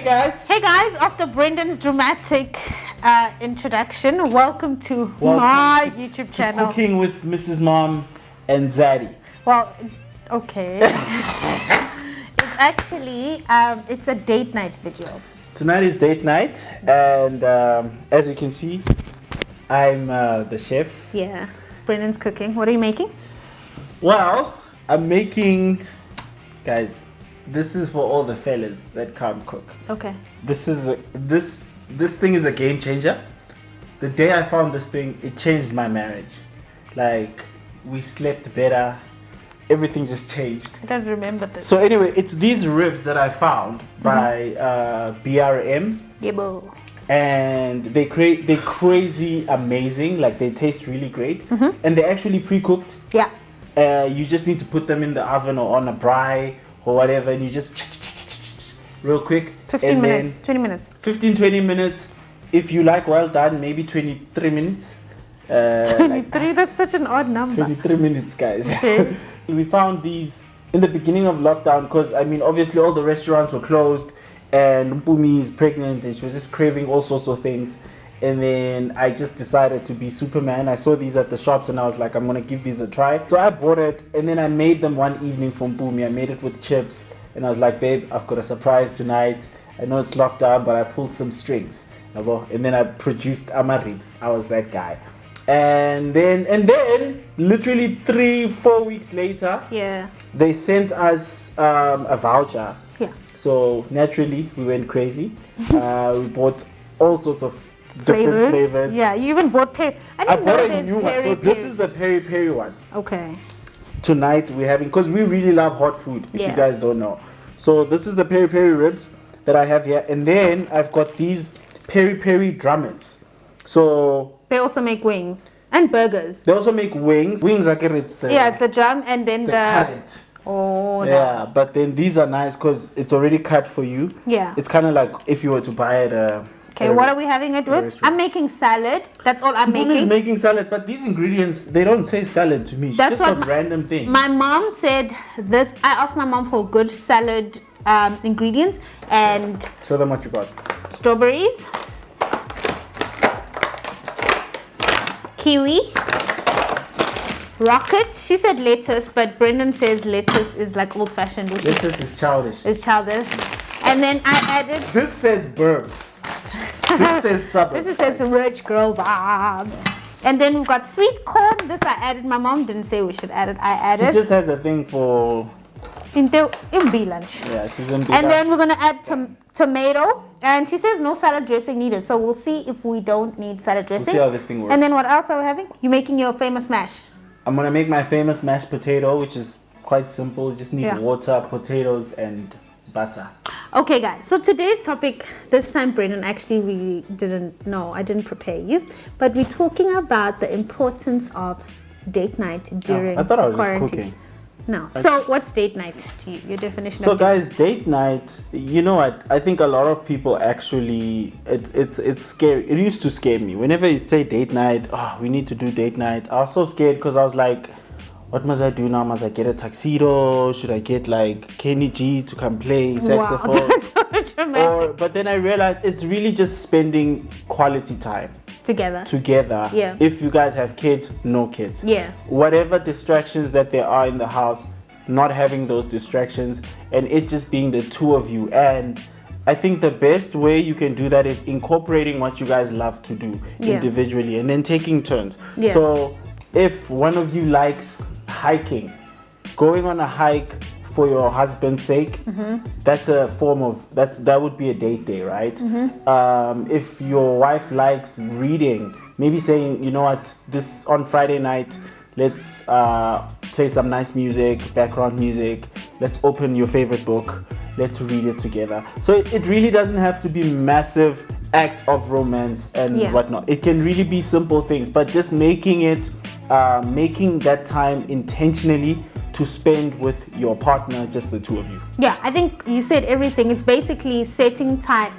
Hey guys, after Brendan's dramatic introduction, welcome to my YouTube channel. Cooking with Mrs. Mom and Zaddy. Well, okay. It's actually, it's a date night video. Tonight is date night, and as you can see, I'm the chef. Yeah, Brendan's cooking. What are you making? Well, I'm making, guys, this is for all the fellas that can't cook. Okay. This thing is a game changer. The day I found this thing, it changed my marriage. Like, we slept better. Everything just changed. I don't remember this. So anyway, it's these ribs that I found by BRM. Yeah, bro. And they're crazy amazing. Like, they taste really great. And they're actually pre-cooked. Yeah. You just need to put them in the oven or on a braai or whatever, and you just real quick. 15 minutes, 20 minutes. 15, 20 minutes. If you like well done, maybe 23 minutes. 23, that's such an odd number. 23 minutes, guys. Okay. We found these in the beginning of lockdown because, I mean, obviously all the restaurants were closed and Mpoomy is pregnant and she was just craving all sorts of things. And then I just decided to be Superman. I saw these at the shops and I was like, I'm going to give these a try. So I bought it and then I made them one evening for Mpoomy. I made it with chips and I was like, babe, I've got a surprise tonight. I know it's locked down, but I pulled some strings. And then I produced ribs. I was that guy. And then literally 3-4 weeks later, yeah, they sent us a voucher. Yeah. So naturally we went crazy. We bought all sorts of different flavors. Yeah, you even bought peri. I bought a new one. So this is the peri one. Okay. Tonight we're having, because we really love hot food, if you guys don't know. So this is the peri ribs that I have here. And then I've got these peri drummets. So they also make wings and burgers. They also make wings. Wings, I get it's the... Yeah, it's the drum and then the current. Oh, yeah, but then these are nice because it's already cut for you. Yeah. It's kind of like if you were to buy it. Okay, what are we having it with? I'm making salad. That's all I'm making. Is making salad, but these ingredients, they don't say salad to me. It's just got random things. My mom said this. I asked my mom for good salad ingredients and... Show them what you got. Strawberries. Kiwi. Rocket. She said lettuce, but Brendan says lettuce is like old-fashioned. Lettuce is childish. It's childish. And then I added... This says burbs. This says suburbs. This says rich girl vibes. And then we've got sweet corn. This I added. My mom didn't say we should add it. I added. She just has a thing for... In B lunch. Yeah, she's in B And then we're going to add tomato. And she says no salad dressing needed. So we'll see if we don't need salad dressing. We'll see how this thing works. And then what else are we having? You're making your famous mash. I'm going to make my famous mashed potato, which is quite simple. You just need water, potatoes, and butter. Okay, guys. So today's topic, this time, Brenden, actually really didn't know. I didn't prepare you. But we're talking about the importance of date night during quarantine. I thought I was just cooking. No. So what's date night to you? Your definition of date night? So guys, date night, you know what? I think a lot of people actually, it's scary. It used to scare me. Whenever you say date night, oh, we need to do date night. I was so scared because I was like, what must I do now? Must I get a tuxedo? Should I get like Kenny G to come play saxophone? Wow, that's so dramatic. But then I realized it's really just spending quality time. Together. Yeah. If you guys have kids, no kids. Yeah. Whatever distractions that there are in the house, not having those distractions and it just being the two of you. And I think the best way you can do that is incorporating what you guys love to do individually and then taking turns. Yeah. So if one of you likes hiking, going on a hike for your husband's sake, that's a form of that would be a date day, right? If your wife likes reading, maybe saying, you know what, this on Friday night, let's play some nice music, background music, let's open your favorite book, let's read it together. So it really doesn't have to be massive act of romance and whatnot. It can really be simple things, but just making it making that time intentionally to spend with your partner, just the two of you. Yeah, I think you said everything. It's basically setting time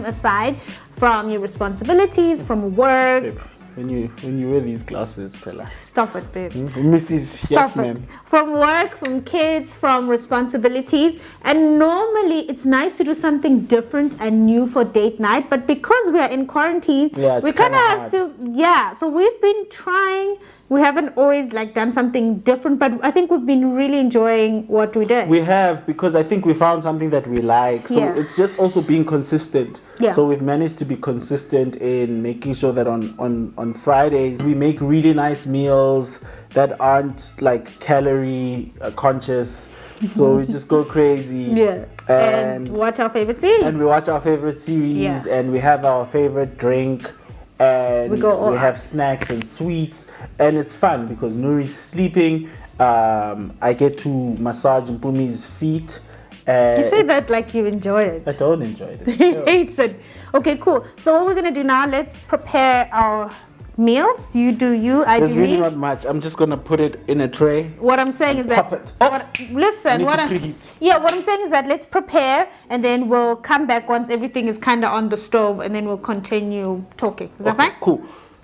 aside from your responsibilities, from work, when you wear these glasses, Pella? Stop it, babe. Mrs. Stop Yes, it. ma'am. From work, from kids, from responsibilities. And normally it's nice to do something different and new for date night. But because we are in quarantine, Yeah, it's we kind of kinda have to, so we've been trying. We haven't always like done something different, but I think we've been really enjoying what we did. We have, because I think we found something that we like. So Yeah. it's just also being consistent. Yeah. So we've managed to be consistent in making sure that on Fridays we make really nice meals that aren't like calorie conscious. So we just go crazy. Yeah. And watch our favorite series. And we watch our favorite series, Yeah. and we have our favorite drink, and We go all we have out. snacks and sweets, and it's fun because Nuri's sleeping. I get to massage Mpoomy's feet. You say that like you enjoy it. I don't enjoy it. He hates it. Okay, cool. So what we're gonna do now? Let's prepare our meals. You do you. I There's do really me. not much. I'm just gonna put it in a tray. What I'm saying is that. Pop it. Oh, Listen, need what to I'm preheat. what I'm saying is that let's prepare and then we'll come back once everything is kind of on the stove and then we'll continue talking. Is that Okay, fine? cool.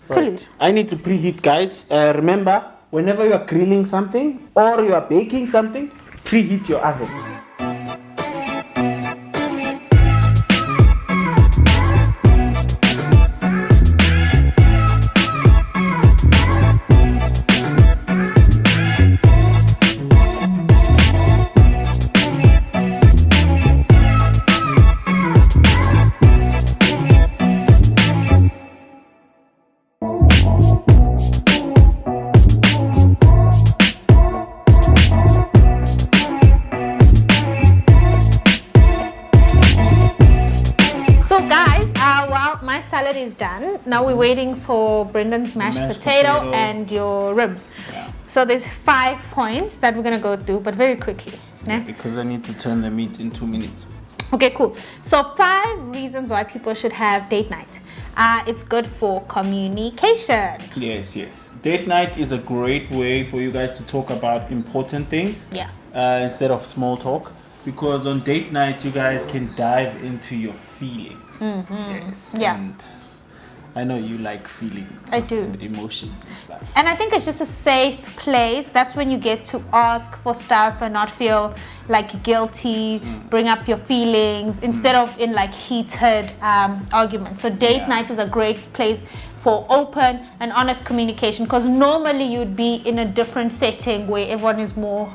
Cool. Right. I need to preheat, guys. Remember, whenever you are grilling something or you are baking something, preheat your oven. Salad is done. Now we're waiting for Brendan's mashed potato and your ribs. Yeah. So there's 5 points that we're gonna go through, but very quickly. Yeah, because I need to turn the meat in 2 minutes. Okay, cool. So 5 reasons why people should have date night. It's good for communication. Yes, yes. Date night is a great way for you guys to talk about important things. Yeah. Instead of small talk. Because on date night, you guys can dive into your feelings. Yes. Yeah. And I know you like feelings. I do. And emotions and stuff. And I think it's just a safe place. That's when you get to ask for stuff and not feel like guilty, bring up your feelings instead of in like heated arguments. So date night is a great place for open and honest communication, because normally you'd be in a different setting where everyone is more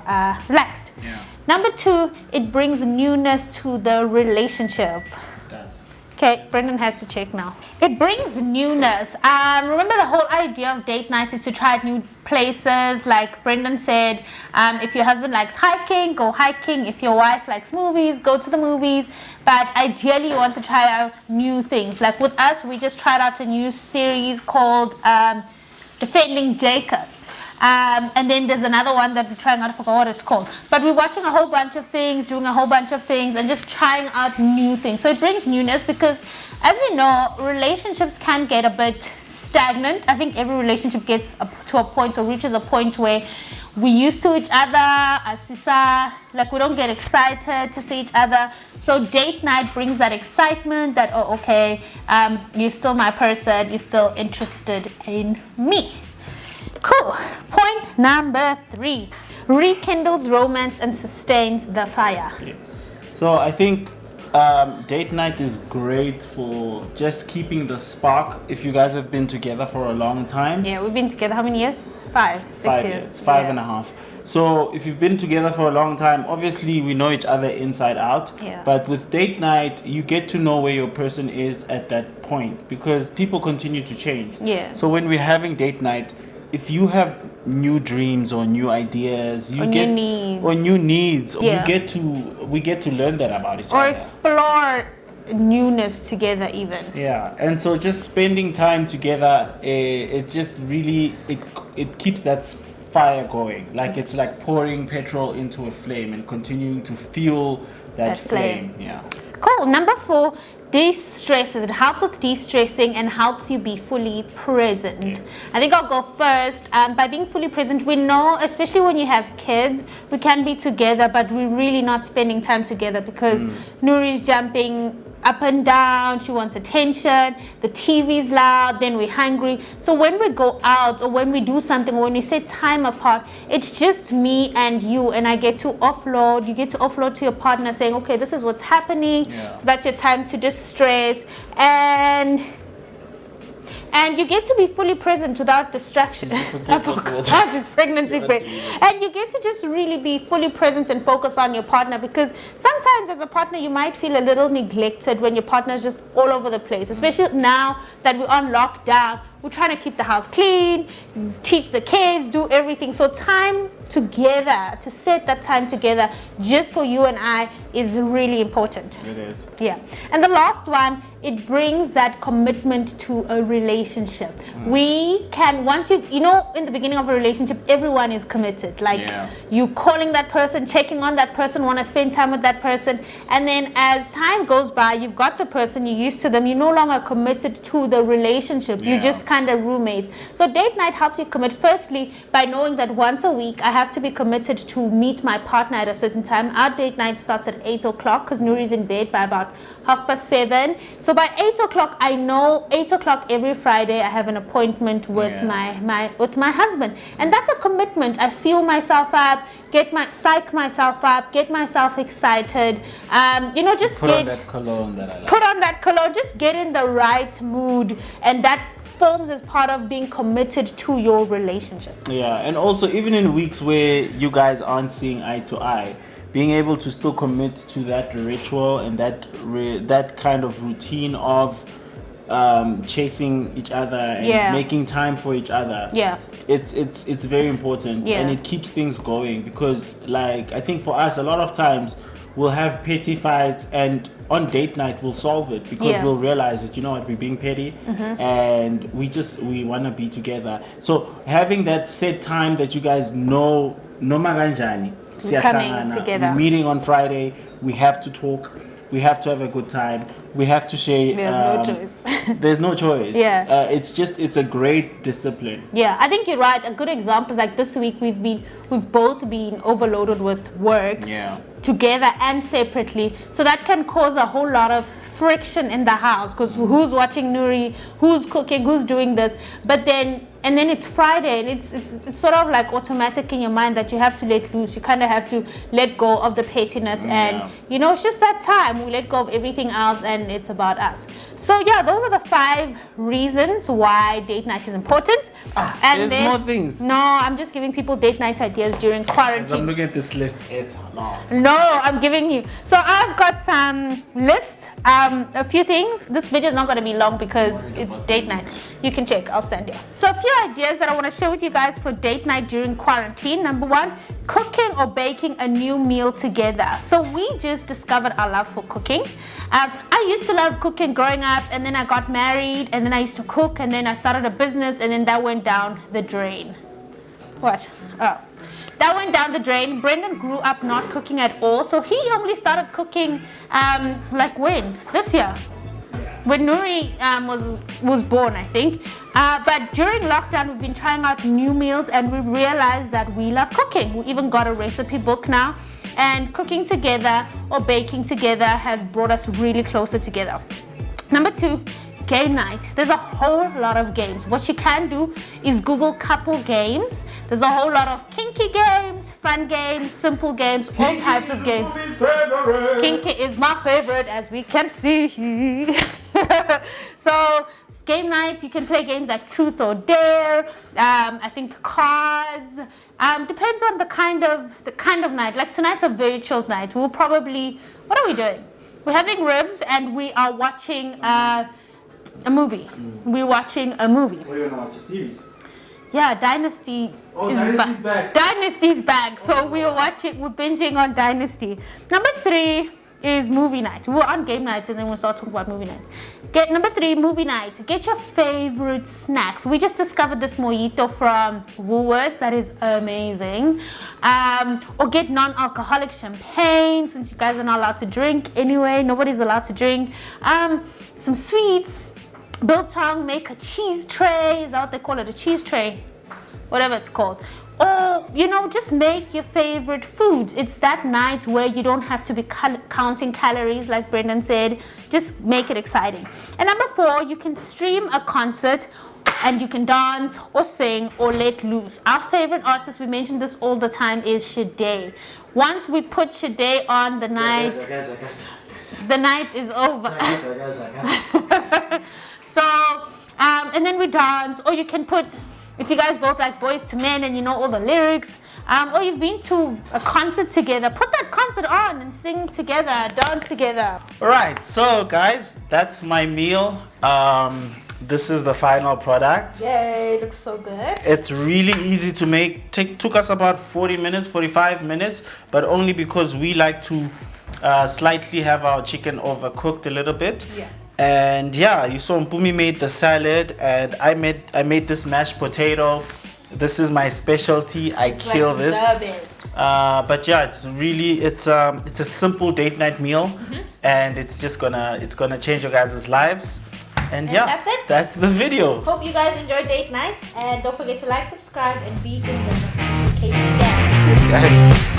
relaxed. Yeah. Number 2, it brings newness to the relationship. It does. Okay, Brenden has to check now. It brings newness. Remember, the whole idea of date night is to try new places. Like Brenden said, if your husband likes hiking, go hiking. If your wife likes movies, go to the movies. But ideally, you want to try out new things. Like with us, we just tried out a new series called Defending Jacob. And then there's another one that we're trying out. I forgot what it's called. But we're watching a whole bunch of things, doing a whole bunch of things, and just trying out new things. So it brings newness because, as you know, relationships can get a bit stagnant. I think every relationship gets to a point or reaches a point where we're used to each other, like we don't get excited to see each other. So date night brings that excitement that, oh, okay, you're still my person, you're still interested in me. Cool. Point number 3. Rekindles romance and sustains the fire. Yes. So I think date night is great for just keeping the spark. If you guys have been together for a long time. Yeah, we've been together how many years? 5, 6 5 years. 5.5. So if you've been together for a long time, obviously we know each other inside out. Yeah. But with date night, you get to know where your person is at that point, because people continue to change. Yeah. So when we're having date night, if you have new dreams or new ideas, Or new needs. Yeah. we get to learn that about each Or other. explore newness together even. Yeah, and so just spending time together, it just really it keeps that fire going. Like it's like pouring petrol into a flame and continuing to fuel that flame. Yeah. Cool. Number 4, de-stresses. It helps with de-stressing and helps you be fully present. Yes. I think I'll go first. By being fully present, we know, especially when you have kids, we can be together, but we're really not spending time together because Nuri's jumping up and down, she wants attention, the TV's loud, then we're hungry. So when we go out or when we do something, or when we set time apart, it's just me and you, and I get to offload. You get to offload to your partner saying, okay, this is what's happening. So that's your time to distress, and you get to be fully present without distraction. I forgot it's pregnancy break. And you get to just really be fully present and focus on your partner, because sometimes as a partner you might feel a little neglected when your partner is just all over the place, especially now that we're on lockdown. We're trying to keep the house clean, teach the kids, do everything. So time together, to set that time together just for you and I, is really important. It is. Yeah. And the last one, it brings that commitment to a relationship. We can, once you know, in the beginning of a relationship, everyone is committed. Like you calling that person, checking on that person, want to spend time with that person. And then as time goes by, you've got the person, you're used to them, you're no longer committed to the relationship. You just kind of roommates. So date night helps you commit, firstly, by knowing that once a week I have to be committed to meet my partner at a certain time. Our date night starts at 8 o'clock because Nuri's in bed by about 7:30. So by 8 o'clock, I know 8 o'clock every Friday I have an appointment with my husband, and that's a commitment. I fuel myself up, psych myself up, get myself excited. Just put on that cologne that I like. Put on that cologne, just get in the right mood, and that forms as part of being committed to your relationship. Yeah, and also even in weeks where you guys aren't seeing eye to eye, being able to still commit to that ritual and that kind of routine of chasing each other and making time for each other. It's very important, and it keeps things going, because like I think for us a lot of times we'll have petty fights, and on date night we'll solve it, because we'll realize that, you know what, we're being petty, and we want to be together. So having that set time that you guys know, noma kanjani, we're coming together, we're meeting on Friday, we have to talk, we have to have a good time, we have to share. There's no choice. There's no choice. It's a great discipline. I think you're right. A good example is like this week we've both been overloaded with work, together and separately, so that can cause a whole lot of friction in the house, because who's watching Nuri, who's cooking, who's doing this, and then it's Friday, and it's sort of like automatic in your mind that you have to let loose. You kind of have to let go of the pettiness, and it's just that time we let go of everything else, and it's about us. So those are the 5 reasons why date night is important. And there's more things. No, I'm just giving people date night ideas during quarantine. As I'm looking at this list, it's long. No, I'm giving you. So I've got some lists, a few things. This video is not going to be long because it's date night. You can check. I'll stand here. So a few ideas that I want to share with you guys for date night during quarantine. Number 1, cooking or baking a new meal together. So we just discovered our love for cooking. I used to love cooking growing up, and then I got married, and then I used to cook, and then I started a business, and then that went down the drain. What? Oh. That went down the drain. Brenden grew up not cooking at all, so he only started cooking like when? This year. When Nuri was born, I think. But during lockdown, we've been trying out new meals, and we realized that we love cooking. We even got a recipe book now, and cooking together or baking together has brought us really closer together. Number 2, game night. There's a whole lot of games. What you can do is Google couple games. There's a whole lot of kinky games, fun games, simple games, all types of games. Kinky is my favorite, as we can see. So game nights, you can play games like Truth or Dare. I think cards. Depends on the kind of night. Like tonight's a very chilled night. We'll probably, what are we doing? We're having ribs, and we are watching a movie. We're watching a movie. What are you gonna watch? A series? Yeah, Dynasty Dynasty's back. Dynasty's back. So we're binging on Dynasty. Number 3 is movie night. We're on game night, and then we'll start talking about movie night. Number 3, movie night. Get your favorite snacks. We just discovered this mojito from Woolworths that is amazing. Or get non-alcoholic champagne, since you guys are not allowed to drink anyway. Nobody's allowed to drink. Some sweets. Biltong, make a cheese tray. Is that what they call it? A cheese tray? Whatever it's called. Or, you know, just make your favorite foods. It's that night where you don't have to be counting calories, like Brenden said. Just make it exciting. And number 4, you can stream a concert and you can dance or sing or let loose. Our favorite artist, we mention this all the time, is Shade. Once we put Shade on, the night is over. So, and then we dance, or you can put, if you guys both like Boys to Men and you know all the lyrics, or you've been to a concert together, put that concert on and sing together, dance together. Right, so guys, that's my meal. This is the final product. Yay, looks so good. It's really easy to make. Took us about 40 minutes, 45 minutes, but only because we like to slightly have our chicken overcooked a little bit. Yeah. And yeah, you saw Mpoomy made the salad, and I made this mashed potato. This is my specialty. I kill like this. The best. But yeah, it's a simple date night meal, and it's gonna change your guys' lives. And yeah, that's it. That's the video. Hope you guys enjoyed date night, and don't forget to like, subscribe, and be in the notification. Cheers, guys.